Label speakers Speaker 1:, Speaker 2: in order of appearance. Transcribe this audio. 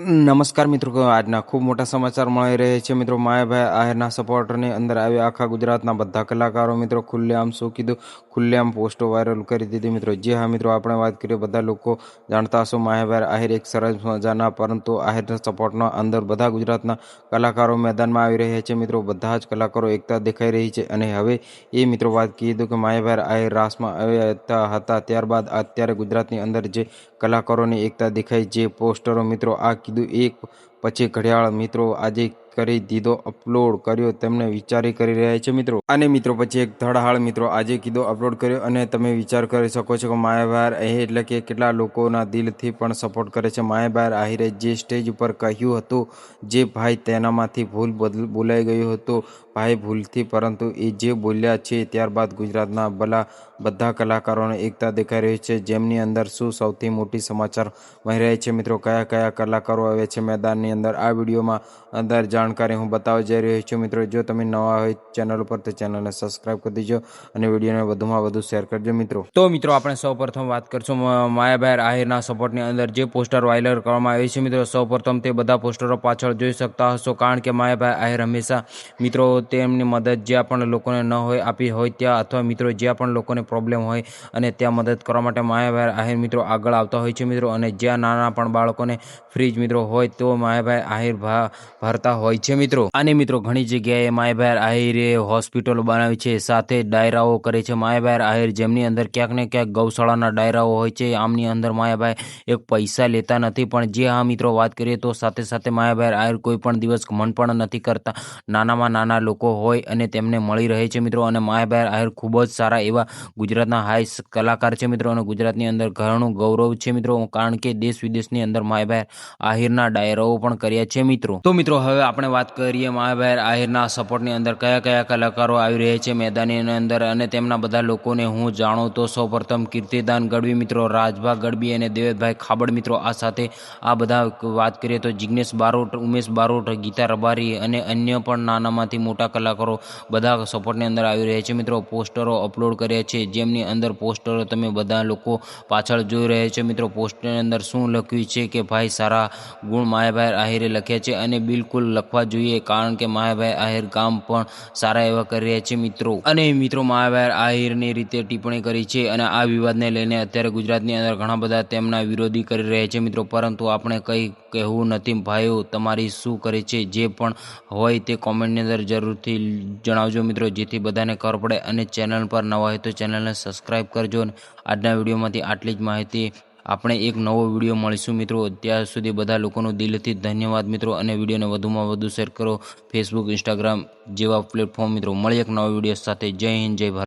Speaker 1: નમસ્કાર મિત્રો, આજના ખૂબ મોટા સમાચાર મળી રહે છે મિત્રો. માયાભાઈ આહિરના સપોર્ટરની અંદર આવ્યા આખા ગુજરાતના બધા કલાકારો મિત્રો. ખુલ્લેઆમ શું કીધું, ખુલ્લેઆમ પોસ્ટો વાયરલ કરી દીધી મિત્રો. જે હા મિત્રો, આપણે વાત કરીએ, બધા લોકો જાણતા હશો માયાભાઈ આહિર એક સરસ મજાના પરંતુ આહિરના સપોર્ટના અંદર બધા ગુજરાતના કલાકારો મેદાનમાં આવી રહ્યા છે મિત્રો. બધા જ કલાકારો એકતા દેખાઈ રહી છે. અને હવે એ મિત્રો વાત કીધું કે માયાભાઈ આહિર રાસમાં આવ્યા હતા, ત્યારબાદ અત્યારે ગુજરાતની અંદર જે કલાકારોની એકતા દેખાઈ, જે પોસ્ટરો મિત્રો આ કીધું એક પછી ઘડિયાળ મિત્રો આજે કરી દીધો અપલોડ કર્યો, તેમને વિચારી કરી રહ્યા છે મિત્રો. અને મિત્રો પછી એક ધડાહાળ મિત્રો આજે કીધો અપલોડ કર્યો અને તમે વિચાર કરી શકો છો કે માયાભાઈ આહિર એટલે કે કેટલા લોકોના દિલથી પણ સપોર્ટ કરે છે. માયાભાઈ આહિરે જે સ્ટેજ ઉપર કહ્યું હતું, જે ભાઈ તેનામાંથી ભૂલ બોલાઈ ગયું હતું ભાઈ ભૂલથી, પરંતુ એ જે બોલ્યા છે ત્યારબાદ ગુજરાતના બધા કલાકારોને એકતા દેખાઈ રહી છે. જેમની અંદર શું સૌથી મોટી સમાચાર મળી રહ્યા છે મિત્રો, કયા કયા કલાકારો આવે છે મેદાનની અંદર, આ વિડીયોમાં અંદર જાણકારી હું બતાવવા જઈ રહ્યો છું મિત્રો. જો તમે નવા હોય ચેનલ ઉપર તો ચેનલને સબસ્ક્રાઈબ કરી દેજો અને વિડીયોને વધુમાં વધુ શેર કરજો મિત્રો. તો મિત્રો આપણે સૌપ્રથમ વાત કરશું માયાભાઈ આહિરના સપોર્ટની અંદર જે પોસ્ટર વાયરલ કરવામાં આવી છે મિત્રો. સૌપ્રથમ તે બધા પોસ્ટરો પાછળ જોઈ શકતા હશો, કારણ કે માયાભાઈ આહિર હંમેશા મિત્રો તેમની મદદ જ્યાં પણ લોકોને ન હોય આપી હોય ત્યાં, અથવા મિત્રો જ્યાં પણ લોકોને પ્રોબ્લેમ હોય અને ત્યાં મદદ કરવા માટે માયાભાઈ આહિર મિત્રો આગળ આવતા હોય છે મિત્રો. અને જ્યાં નાના પણ બાળકોને ફ્રીજ મિત્રો હોય તો માયાભાઈ આહિર ભરતા હોય છે મિત્રો. અને મિત્રો ઘણી જગ્યાએ માયાભાઈ આહિરે હોસ્પિટલો બનાવી છે, સાથે ડાયરાઓ કરે છે. માયાભાઈ આહિર જેમની અંદર ક્યાંક ને ક્યાંક ગૌશાળાના ડાયરાઓ હોય છે, આમની અંદર માયાભાઈ એક પૈસા લેતા નથી. પણ જે હા મિત્રો વાત કરીએ તો સાથે સાથે માયાભાઈ આહિર કોઈ પણ દિવસ ઘમંડ પણ નથી કરતા. નાનામાં નાના લોકો હોય અને તેમને મળી રહે છે મિત્રો. અને માયાભાઈ આહિર ખૂબ જ સારા એવા ગુજરાતના હાઈ કલાકાર છે મિત્રો. અને ગુજરાતની અંદર ઘણું ગૌરવ છે મિત્રો, કારણ કે દેશ વિદેશની અંદર માયાભાઈ આહિરના ડાયરાઓ પણ કર્યા છે મિત્રો. તો મિત્રો હવે આપણે વાત કરીએ માયાભાઈ આહિરના સપોર્ટની અંદર કયા કયા કલાકારો આવી રહ્યા છે મેદાનની અંદર, અને તેમના બધા લોકોને હું જાણું તો સૌપ્રથમ કીર્તિદાન ગઢવી મિત્રો, રાજભા ગઢવી અને દેવેશભાઈ ખાબડ મિત્રો. આ સાથે આ બધા વાત કરીએ તો જિગ્નેશ બારોટ, ઉમેશ બારોટ, ગીતા રબારી અને અન્ય પણ નાનામાંથી મોટા કલાકારો બધા સપોર્ટની અંદર આવી રહ્યા છે મિત્રો. પોસ્ટરો અપલોડ કર્યા છે, જેમની અંદર પોસ્ટરો તમે બધા લોકો પાછળ જોઈ રહ્યા છે મિત્રો. પોસ્ટરની અંદર શું લખ્યું છે કે ભાઈ સારા ગુણ માયાભાઈ આહિરે લખ્યા છે, અને બિલકુલ લખવા જોઈએ, કારણ કે માયાભાઈ આહિર કામ પણ સારા એવા કરી રહ્યા છે મિત્રો. અને મિત્રો માયાભાઈ આહિરની રીતે ટિપ્પણી કરી છે, અને આ વિવાદને લઈને અત્યારે ગુજરાતની અંદર ઘણા બધા તેમના વિરોધી કરી રહ્યા છે મિત્રો. પરંતુ આપણે કંઈ કહેવું નથી ભાઈઓ, તમારી શું કરે છે જે પણ હોય તે કોમેન્ટની અંદર જરૂરથી જણાવજો મિત્રો, જેથી બધાને ખબર પડે. અને ચેનલ પર નવા હોય તો ચેનલને સબસ્ક્રાઈબ કરજો. આજના વિડીયોમાંથી આટલી જ માહિતી. આપણે એક નવો વિડીયો મળીશું મિત્રો. ત્યાં સુધી બધા લોકોનો દિલથી ધન્યવાદ મિત્રો. અને વિડીયોને વધુમાં વધુ શેર કરો, ફેસબુક, ઇન્સ્ટાગ્રામ જેવા પ્લેટફોર્મ મિત્રો. મળીએ એક નવા વિડીયો સાથે. જય હિન્દ, જય ભારત.